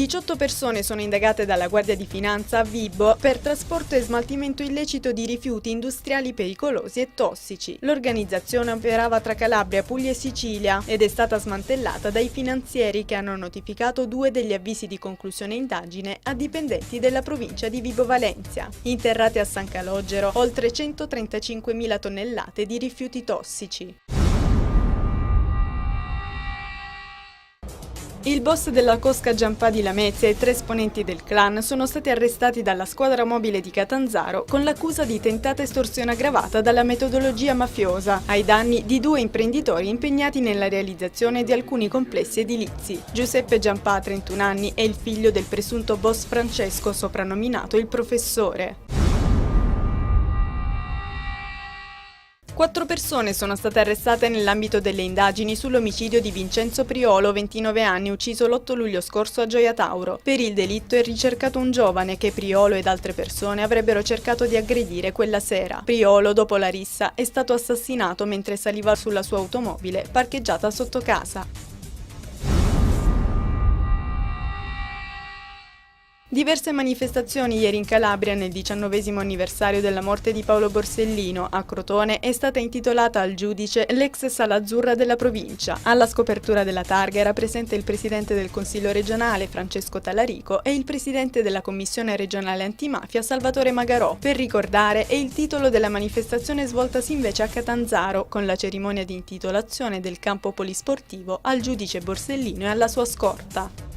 18 persone sono indagate dalla Guardia di Finanza a Vibo per trasporto e smaltimento illecito di rifiuti industriali pericolosi e tossici. L'organizzazione operava tra Calabria, Puglia e Sicilia ed è stata smantellata dai finanzieri che hanno notificato 2 degli avvisi di conclusione indagine a dipendenti della provincia di Vibo Valentia. Interrate a San Calogero oltre 135.000 tonnellate di rifiuti tossici. Il boss della cosca Giampà Lamezia e 3 esponenti del clan sono stati arrestati dalla squadra mobile di Catanzaro con l'accusa di tentata estorsione aggravata dalla metodologia mafiosa ai danni di 2 imprenditori impegnati nella realizzazione di alcuni complessi edilizi. Giuseppe Giampà, 31 anni, è il figlio del presunto boss Francesco, soprannominato il professore. 4 persone sono state arrestate nell'ambito delle indagini sull'omicidio di Vincenzo Priolo, 29 anni, ucciso l'8 luglio scorso a Gioia Tauro. Per il delitto è ricercato un giovane che Priolo ed altre persone avrebbero cercato di aggredire quella sera. Priolo, dopo la rissa, è stato assassinato mentre saliva sulla sua automobile parcheggiata sotto casa. Diverse manifestazioni ieri in Calabria nel 19° anniversario della morte di Paolo Borsellino. A Crotone è stata intitolata al giudice l'ex sala azzurra della provincia. Alla scopertura della targa era presente il presidente del Consiglio regionale Francesco Talarico e il presidente della Commissione regionale antimafia Salvatore Magarò. Per ricordare è il titolo della manifestazione svoltasi invece a Catanzaro con la cerimonia di intitolazione del campo polisportivo al giudice Borsellino e alla sua scorta.